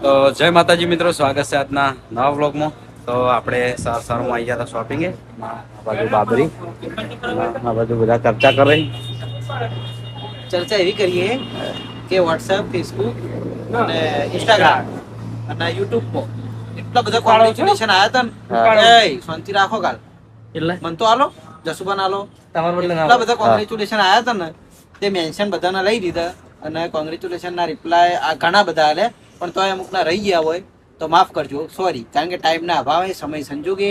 તો જય માતાજી મિત્રો, સ્વાગત છે આજના નવા વ્લોગમાં. તો આપણે સવારમાં આવી ગયા હતા શોપિંગે. આ બાજુ બાબરી, આ બાજુ બધા ચર્ચા કરે. ચર્ચા એવી કરીએ કે વોટ્સએપ, ફેસબુક અને ઇન્સ્ટાગ્રામ અને યુટ્યુબ પર એટલા બધા કોંગ્રેચ્યુલેશન આવ્યા હતા ને. શાંતિ રાખો ગાલ એટલે મન તો આલો જસુબાન આલો એટલા બધા કોંગ્રેચ્યુલેશન આવ્યા હતા ને, તે મેન્શન બધાના લઈ દીધા અને કોંગ્રેચ્યુલેશન ના રિપ્લાય આ ઘણા બધા આલે, પણ તો અમુક ના રહી ગયા હોય તો માફ કરજો, સોરી. કારણ કે ટાઈમ ના અભાવે, સમય સંજોગે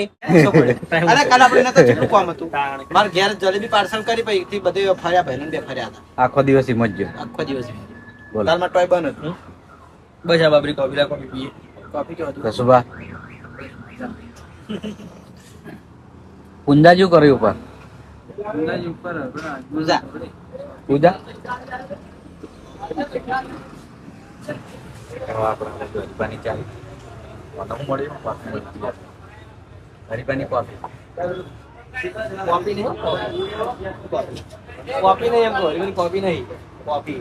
અરે કાલ આપણે તો કેટલું કામ હતું. મારે ઘેર જલેબી પાર્સલ કરી પછી થી બધે ફર્યા, ભાઈ બે ફર્યા હતા. આખો દિવસ એમ જ આખો દિવસ બોલો. કાલમાં ટોય બંધ હતું. બસ આ બાબરી કોફી પીએ. કોફી કેવું હતું? જસુબા કુંજાજુ કર્યું ઉપર પૂજા પૂજા હરીબાની કોફી કોફી નહીં, કોફી નહીં એમ કહો. કોફી નહીં, કોફી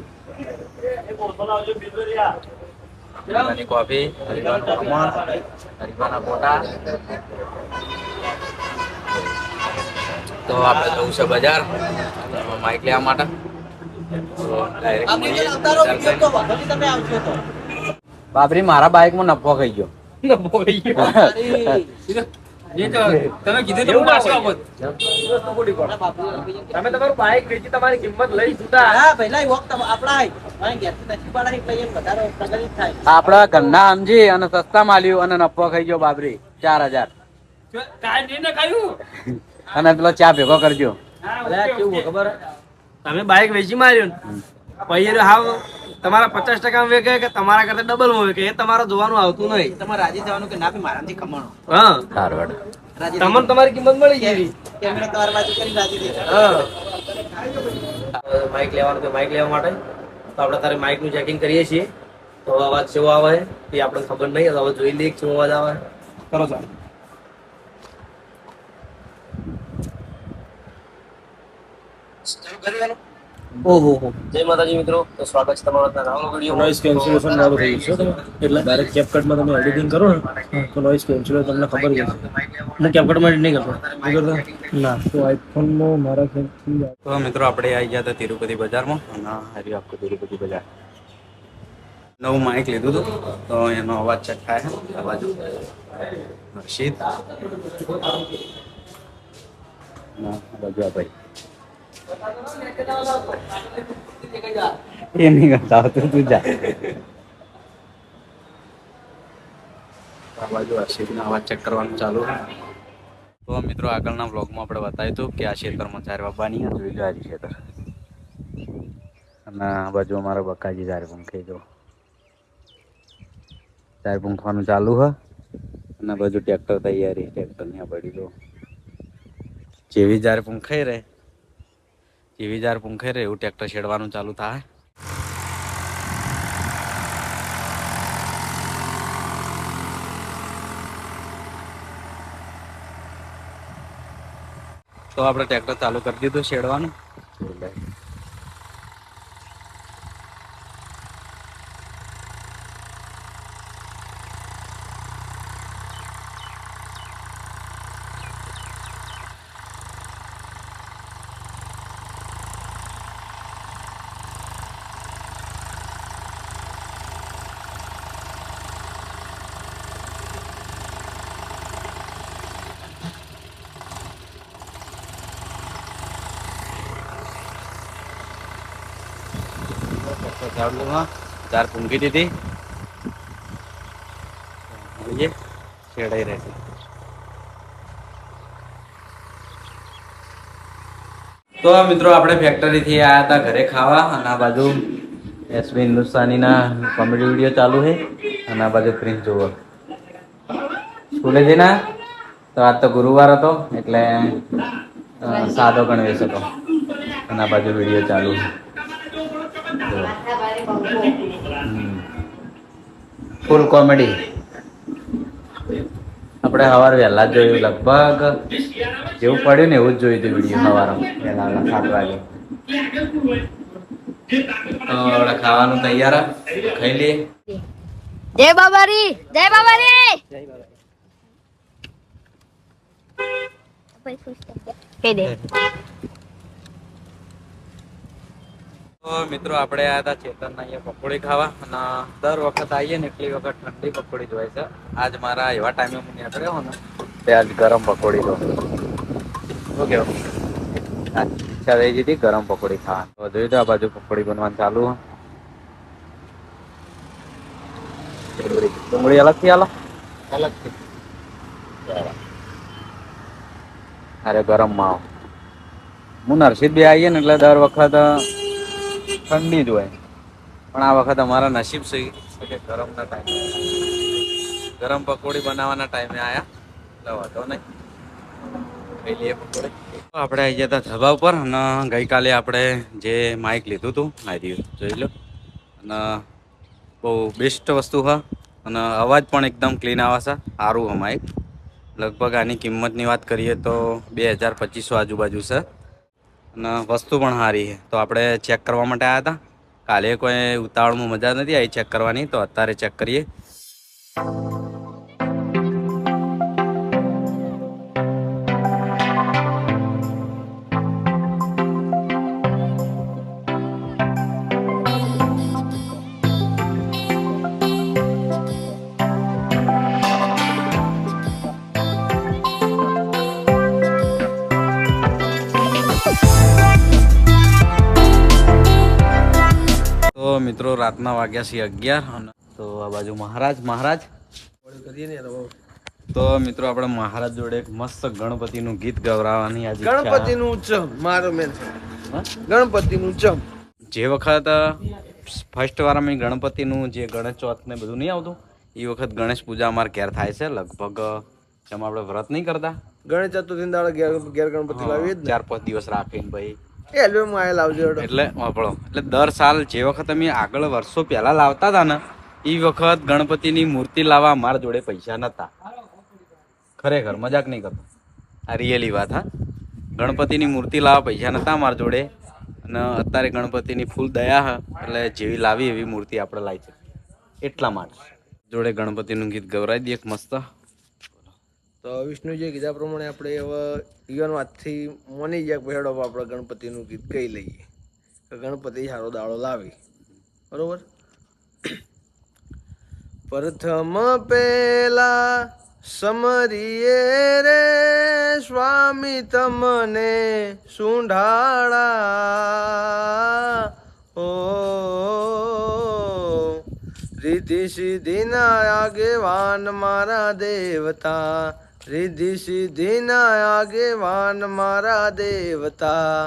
હરીબાની કોફી, હરીબાનું ખમણ, હરીબાના પોટા. તો આપણે જવું છે બજાર માઇક લેવા માટે. બાબરી, મારા બાઇક માં નફો ખાઈ ગયો. તમે કીધું તો પાછો આપો. તમે તમારું બાઈક વેચી તમારી કિંમત લઈ જુદા. હા પહેલા વખત આપડા આપડા ઘરના સમજી અને સસ્તા માલ્યું અને નફો ખાઈ ગયો બાબરી 4000. અને પેલો ચા ભેગો કરજો. કેવું ખબર, તમે બાઈક વેચી માર્યું પછી હાવ તમારા 50% વેકે કે તમારા કરતા ડબલ હોય કે એ તમારે જોવાનું આવતું નહીં. તમારે રાજી થવાનું કે ના ભી મારાથી કમાણો. હા સારું. તમને તમારી કિંમત મળી ગઈ. કેમેરા તમારી બાજુ કરી રાજી થઈ. હા માઈક લેવાનું તો માઈક લેવા માટે તો આપણે તારે માઈક નું ચેકિંગ કરીએ છીએ. તો અવાજ કેવો આવે એ આપણને ખબર નહીં. હવે જોઈ લઈએ કેવો અવાજ આવે. કરો ચાલો. ઓહો જય માતાજી મિત્રો, તો સ્વાગત છે તમારું નવા વિડિયો. નોઇઝ કેન્સલેશન વાળું થઈ છે તમે એટલે ડાયરેક્ટ કેપકટમાં તમે એડિટિંગ કરો ને તો નોઇઝ કેન્સલેશન તમને ખબર જ હશે. હું કેપકટમાં એડિટ નહીં કરતો ના. તો આઈફોનમાં મારા ખ્યાલથી તો મિત્રો આપણે આવી ગયા હતા તિરુપતિ બજારમાં અને હરી આખું તિરુપતિ બજાર. નવું માઇક લીધું હતું તો એનો અવાજ ચેક થાય. આ બાજુ હર્ષિત, આ બાજુ આ ભાઈ. એ નહીં કરતા આવતું, તું જા. આ બાજુ હર્ષિતનો અવાજ ચેક કરવાનું ચાલુ. તો મિત્રો આગળના વ્લોગમાં આપણે બતાવ્યું હતું કે આ ક્ષેત્રમાં ચાર બાબાની જોઈ લો. આ ક્ષેત્ર અને આ બાજુ અમારા બકાજી ચાર પંખે જો ચાર પંખવાનું ચાલુ હ. અને બાજુ ટ્રેક્ટર તૈયારી, ટ્રેક્ટરની આ પડી દો. જેવી જાર પંખાઈ રહે એવું ટ્રેક્ટર છેડવાનું ચાલુ થાય. તો આપણે ટ્રેક્ટર ચાલુ કરી દીધું છેડવાનું. ચાર પૂંગી દીધી, છેડાઈ રહેશે. તો મિત્રો આપણે ફેક્ટરીથી આવ્યા હતા ઘરે ખાવા અને આ બાજુ એસબી હિન્દુસ્તાનીના કોમેડી વિડીયો ચાલુ છે અને આ બાજુ પ્રિન્સ જોવો સ્કૂલે જઈને. તો આજ તો ગુરુવાર હતો એટલે સાદો ગણવેશ હતો અને આ બાજુ વિડીયો ચાલુ છે. Full comedy. આપણે સવારે વહેલા જ જોયું, લગભગ જેવું પડ્યું ને એવું જ જોયું હતું વિડીયો સવારે વહેલા 7 વાગે. તો આપણે ખાવાનું તૈયાર, ખાઈ લઈએ. જય બાબારી જય બાબારી કહી દે. તો મિત્રો આપણે આયા હતા ચેતન અહીંયા પકોડી ખાવા અને દર વખત આવીએ ને એટલી વખત ઠંડી પકોડી જ હોય છે. આજ મારા એવા ટાઈમે હું નીકળ્યો ને તે આજ ગરમ પકોડી લો. શું કેવું? આજ ઈચ્છા થઈ ગઈ હતી ગરમ પકોડી ખાવા. તો જોઈ તો આ બાજુ પકોડી બનવાનું ચાલુ. ડુંગળી અલગથી આલો. અલગથી. અરે ગરમ માવો. હું નરસિંહ બે આવીએ ને એટલે દર વખત ઠંડી જ હોય, પણ આ વખત અમારા નસીબ છે કે ગરમના ટાઈમે ગરમ પકોડી બનાવવાના ટાઈમે આવ્યા એટલે વાંધો નહીં ખાઈ લઈએ પકોડી. આપણે આવી ગયા હતા ધાબા ઉપર અને ગઈકાલે આપણે જે માઇક લીધું હતું આ રહ્યું જોઈ લો, અને બહુ બેસ્ટ વસ્તુ છે અને અવાજ પણ એકદમ ક્લીન આવે છે. સારું છે માઇક. લગભગ આની કિંમતની વાત કરીએ તો 2200 આજુબાજુ છે અને વસ્તુ પણ સારી છે. તો આપણે ચેક કરવા માટે આવ્યા હતા. કાલે કોઈ ઉતાવળમાં મજા નથી આવી ચેક કરવાની, તો અત્યારે ચેક કરીએ. તો મિત્રો રાતના વાગ્યા છે 11 અને તો આ બાજુ મહારાજ તો મિત્રો આપણે મહારાજ જોડે એક મસ્ત ગણપતિનું ગીત ગવરાવવાની આજે ગણપતિનું ચમ મારો મેન છે. ગણપતિનું ચમ જે વખત ફર્સ્ટ વાર અમે ગણપતિનું જે ગણેશ ચોથ ને બધું નહીં આવતું એ વખત ગણેશ પૂજા અમારે ઘેર થાય છે. લગભગ જેમ આપણે વ્રત નહીં કરતા ગણેશ ચતુર્થી દાડે ઘેર ગણપતિ લાવીએ જ ને. 4-5 દિવસ રાખીને ભાઈ એ એલ્બમ આય લાવજો હેડો. એટલે વાપરો એટલે દર સાલ જે વખત અમે આગળ વર્ષો પહેલા લાવતા હતા ને એ વખત ગણપતિની મૂર્તિ લાવવા અમારા જોડે પૈસા નતા. ખરેખર મજાક નહીં કરતો, આ રિયલી વાત. હા, ગણપતિની મૂર્તિ લાવવા પૈસા નતા અમારા જોડે અને અત્યારે ગણપતિની ફૂલ દયા હ એટલે જેવી લાવી એવી મૂર્તિ આપણે લાવી છે. એટલા માટે જોડે ગણપતિનું ગીત ગવરાવી દઈએ એક મસ્ત. તો વિષ્ણુજીએ કીધા પ્રમાણે આપણે હવે યુવાન વાતથી મની ગયા હેડો આપણે ગણપતિનું ગીત કહી લઈએ કે ગણપતિ સારો દાડો લાવી. બરોબર. પ્રથમ પેલા સમરીએ રે સ્વામી તમને સુંઢાળા ઓ રીધિ સિદ્ધિના આગેવાન મારા દેવતા, રીધિ સિદ્ધિના આગેવાન મારા દેવતા,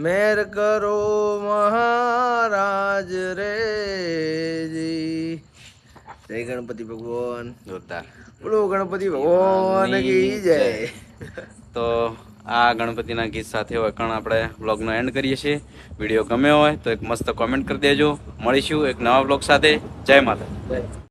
મેર કરો મહારાજ રેજી. જય ગણપતિ ભગવાન. જોરદાર. બોલો ગણપતિ ભગવાન કી જય. તો આ ગણપતિના ગીત સાથે વખણ આપણે વ્લોગનો એન્ડ કરીએ છીએ. વિડીયો ગમ્યો હોય તો એક મસ્ત કોમેન્ટ કરી દેજો. મળીશું એક નવા વ્લોગ સાથે. જય માતા.